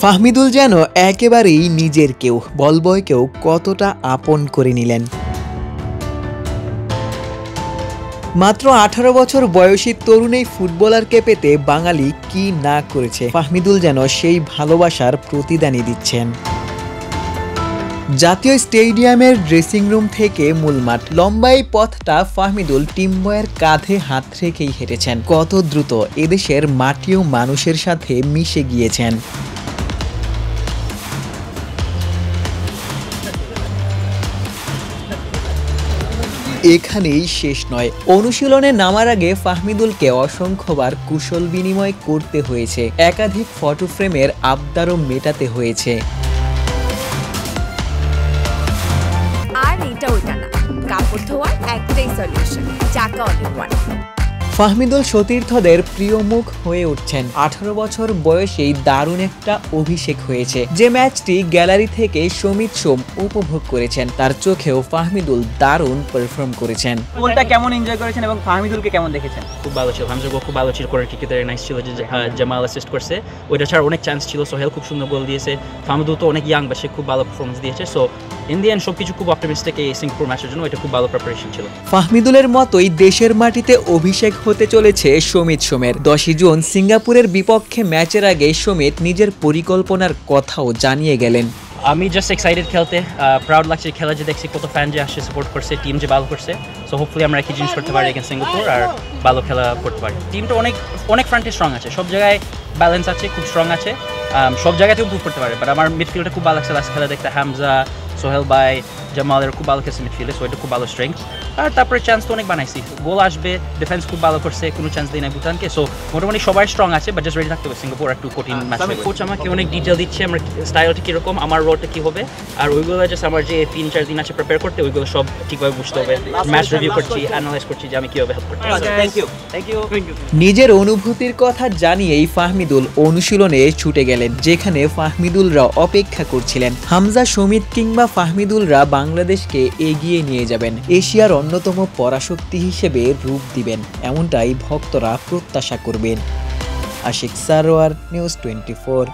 ফাহমিদুল যেন একেবারেই নিজের কেউ, বলবয়কেও কতটা আপন করে নিলেন। মাত্র 18 বছর বয়সী তরুণ এই ফুটবলারকে পেতে বাঙালি কি না করেছে। ফাহমিদুল যেন সেই ভালোবাসার প্রতিদানই দিচ্ছেন। জাতীয় স্টেডিয়ামের ড্রেসিং রুম থেকে মূল মাঠ, লম্বা এই পথটা ফাহমিদুল টিম বয়ের কাঁধে হাত রেখেই হেঁটেছেন। কত দ্রুত এদেশের মাটি ও মানুষের সাথে মিশে গিয়েছেন। এখানেই শেষ নয়, অনুশীলনে নামার আগে ফাহমিদুলকে অসংখ্যবার কুশল বিনিময় করতে হয়েছে, একাধিক ফটো ফ্রেমের আবদারও মেটাতে হয়েছে। আর এটা ওইটা না, কাপড় ধোয়ার একটাই সলিউশন, চাকা অল ইন ওয়ান। ফাহমিদুল সতীর্থদের প্রিয় মুখ হয়ে উঠছেন। 18 বছর বয়সেই দারুণ একটা অভিষেক হয়েছে, যে ম্যাচটি গ্যালারি থেকে সমিত সোম উপভোগ করেছেন। তার চোখেও ফাহমিদুল দারুণ পারফর্ম করেছেন। গোলটা কেমন এনজয় করেছেন এবং ফাহমিদুলকে কেমন দেখেছেন? খুব ভালো ছিল, হামজা খুব ভালো ছিল, করে ক্রিকেটার নাইস ছিল, যে জামাল অ্যাসিস্ট করছে, ওইটা ছাড়া অনেক চান্স ছিল। সোহেল খুব সুন্দর গোল দিয়েছে, ফাহমিদুল তো অনেক ইয়াং, বা সে খুব ভালো পারফরমেন্স দিয়েছে। সো ইন দি এন্ড সবকিছু খুব অপটিমিস্টিক এই সিঙ্গাপুর ম্যাচের জন্য। এটা খুব ভালো প্রিপারেশন ছিল। ফাহমিদুলের মতোই দেশের মাটিতে অভিষেক হতে চলেছে সমিত সোমের। 10 জুন সিঙ্গাপুরের বিপক্ষে ম্যাচের আগে সমিত নিজের পরিকল্পনার কথাও জানিয়ে গেলেন। আমি জাস্ট এক্সাইটেড খেলতে, প্রাউড লাগছে খেলা যে দেখছি কত ফ্যান যে আসছে, সাপোর্ট করছে, টিম যে ভালো করছে। সো হোপফুলি আমরা একই জিনিস করতে পারি এগেইনস্ট সিঙ্গাপুর, আর ভালো খেলা করতে পারি। টিমটা অনেক ফ্রন্টে স্ট্রং আছে, সব জায়গায় ব্যালেন্স আছে, খুব স্ট্রং আছে, সব জায়গাতেও ইমপ্রুভ করতে পারে। বাট আমার মিডফিল্ডটা খুব ভালো লাগছে লাস্ট খেলা দেখতে, হামজা, সোহেল ভাই, জামালের খুব ভালো খেলছে মিডফিল্ডে। সো এটা খুব ভালো স্ট্রেংথ। আর তারপরে চান্স তো অনেক বানাইছি, গোল আসবে, ডিফেন্স খুব ভালো করছে, কোনো চান্স দিই না ভুটানকে। সো মোটামুটি সবাই স্ট্রং আছে, বাট জাস্ট রেডি থাকতে হবে, সিঙ্গাপুর একটু কঠিন ম্যাচ। কোচ আমাকে অনেক ডিটেল দিচ্ছে, আমার স্টাইলটা কীরকম, আমার রোলটা কী হবে, আর ওইগুলো জাস্ট আমার যে 3-4 দিন আছে প্রিপেয়ার করতে, ওইগুলো সব ঠিকভাবে বুঝতে হবে। ম্যাচ রিভিউ করছি, অ্যানালাইজ করছি যে আমি কীভাবে হেল্প করতে পারি। Thank you. নিজের অনুভূতির কথা জানিয়েই ফাহমিদুল অনুশীলনে ছুটে গেলেন, যেখানে ফাহমিদুলরা অপেক্ষা করছিলেন। হামজা, সমিত কিংবা ফাহমিদুলরা বাংলাদেশকে এগিয়ে নিয়ে যাবেন, এশিয়ার অন্যতম পরাশক্তি হিসেবে রূপ দিবেন, এমনটাই ভক্তরা প্রত্যাশা করবেন। আশিক সারোয়ার, নিউজ 24।